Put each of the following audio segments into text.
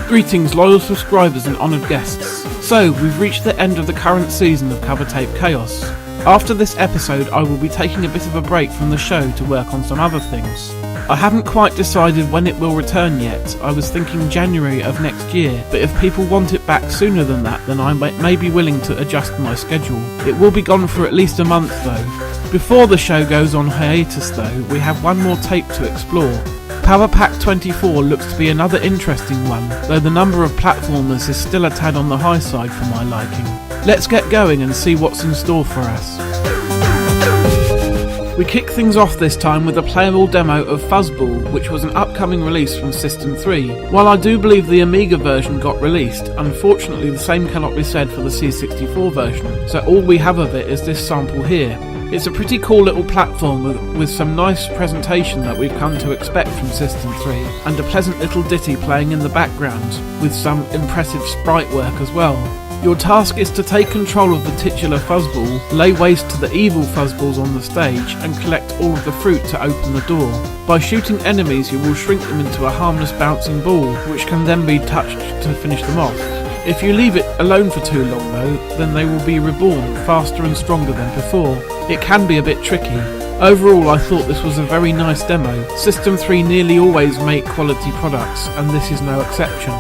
Greetings loyal subscribers and honoured guests. So, we've reached the end of the current season of Covertape Chaos. After this episode I will be taking a bit of a break from the show to work on some other things. I haven't quite decided when it will return yet. I was thinking January of next year, but if people want it back sooner than that then I may be willing to adjust my schedule. It will be gone for at least a month though. Before the show goes on hiatus though, we have one more tape to explore. Power Pack 24 looks to be another interesting one, though the number of platformers is still a tad on the high side for my liking. Let's get going and see what's in store for us. We kick things off this time with a playable demo of Fuzzball, which was an upcoming release from System 3. While I do believe the Amiga version got released, unfortunately the same cannot be said for the C64 version, so all we have of it is this sample here. It's a pretty cool little platform with some nice presentation that we've come to expect from System 3, and a pleasant little ditty playing in the background, with some impressive sprite work as well. Your task is to take control of the titular Fuzzball, lay waste to the evil Fuzzballs on the stage, and collect all of the fruit to open the door. By shooting enemies you will shrink them into a harmless bouncing ball, which can then be touched to finish them off. If you leave it alone for too long though, then they will be reborn faster and stronger than before. It can be a bit tricky. Overall I thought this was a very nice demo. System 3 nearly always make quality products, and this is no exception.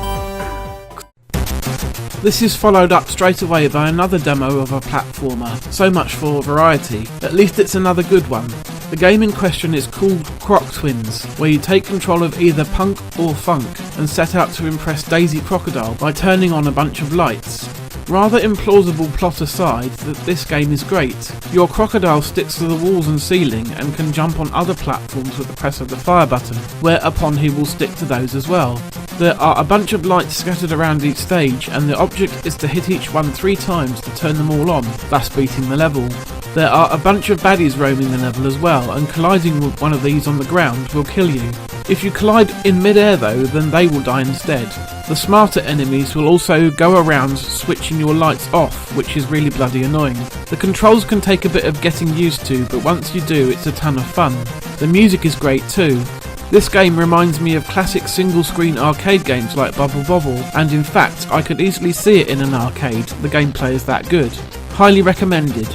This is followed up straight away by another demo of a platformer. So much for variety. At least it's another good one. The game in question is called Croc Twins, where you take control of either punk or funk and set out to impress Daisy Crocodile by turning on a bunch of lights. Rather implausible plot aside, this game is great. Your crocodile sticks to the walls and ceiling and can jump on other platforms with the press of the fire button, whereupon he will stick to those as well. There are a bunch of lights scattered around each stage, and the object is to hit each one 3 times to turn them all on, thus beating the level. There are a bunch of baddies roaming the level as well, and colliding with one of these on the ground will kill you. If you collide in mid-air though, then they will die instead. The smarter enemies will also go around switching your lights off, which is really bloody annoying. The controls can take a bit of getting used to, but once you do it's a ton of fun. The music is great too. This game reminds me of classic single-screen arcade games like Bubble Bobble, and in fact I could easily see it in an arcade. The gameplay is that good. Highly recommended.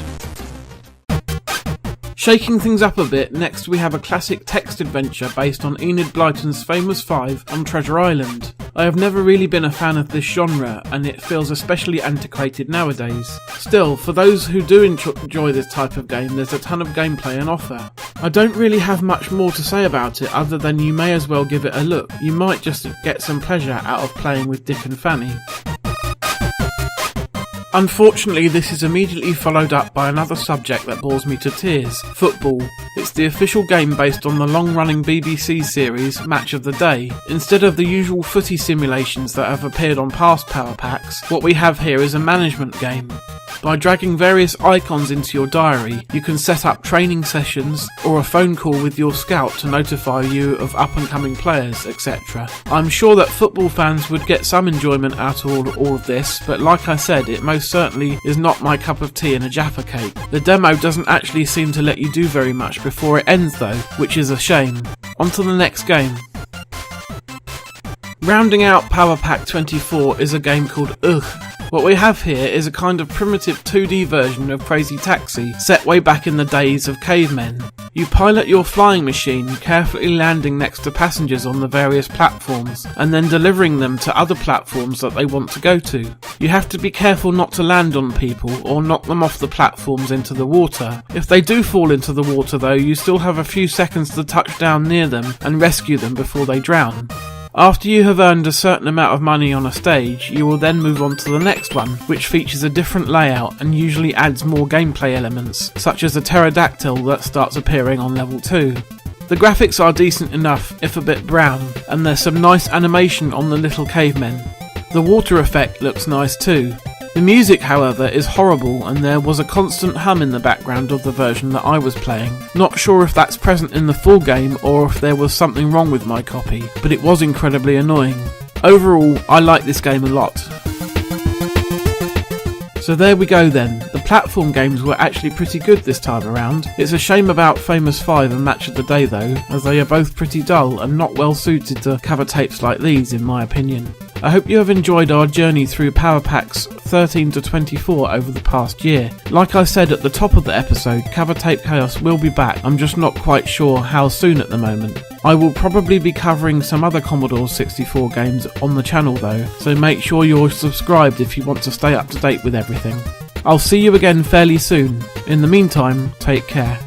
Shaking things up a bit, next we have a classic text adventure based on Enid Blyton's famous 5 on Treasure Island. I have never really been a fan of this genre, and it feels especially antiquated nowadays. Still, for those who do enjoy this type of game, there's a ton of gameplay on offer. I don't really have much more to say about it other than you may as well give it a look. You might just get some pleasure out of playing with Dick and Fanny. Unfortunately, this is immediately followed up by another subject that bores me to tears: football. It's the official game based on the long-running BBC series Match of the Day. Instead of the usual footy simulations that have appeared on past Power Packs, what we have here is a management game. By dragging various icons into your diary, you can set up training sessions or a phone call with your scout to notify you of up-and-coming players, etc. I'm sure that football fans would get some enjoyment out of all of this, but like I said, it most certainly is not my cup of tea in a Jaffa cake. The demo doesn't actually seem to let you do very much before it ends though, which is a shame. On to the next game. Rounding out Power Pack 24 is a game called Ugh. What we have here is a kind of primitive 2D version of Crazy Taxi, set way back in the days of cavemen. You pilot your flying machine, carefully landing next to passengers on the various platforms, and then delivering them to other platforms that they want to go to. You have to be careful not to land on people, or knock them off the platforms into the water. If they do fall into the water though, you still have a few seconds to touch down near them and rescue them before they drown. After you have earned a certain amount of money on a stage, you will then move on to the next one, which features a different layout and usually adds more gameplay elements, such as a pterodactyl that starts appearing on level 2. The graphics are decent enough, if a bit brown, and there's some nice animation on the little cavemen. The water effect looks nice too. The music, however, is horrible, and there was a constant hum in the background of the version that I was playing. Not sure if that's present in the full game or if there was something wrong with my copy, but it was incredibly annoying. Overall, I like this game a lot. So there we go then. The platform games were actually pretty good this time around. It's a shame about Famous 5 and Match of the Day though, as they are both pretty dull and not well suited to cover tapes like these in my opinion. I hope you have enjoyed our journey through Power Packs 13 to 24 over the past year. Like I said at the top of the episode, Covertape Chaos will be back, I'm just not quite sure how soon at the moment. I will probably be covering some other Commodore 64 games on the channel though, so make sure you're subscribed if you want to stay up to date with everything. I'll see you again fairly soon. In the meantime, take care.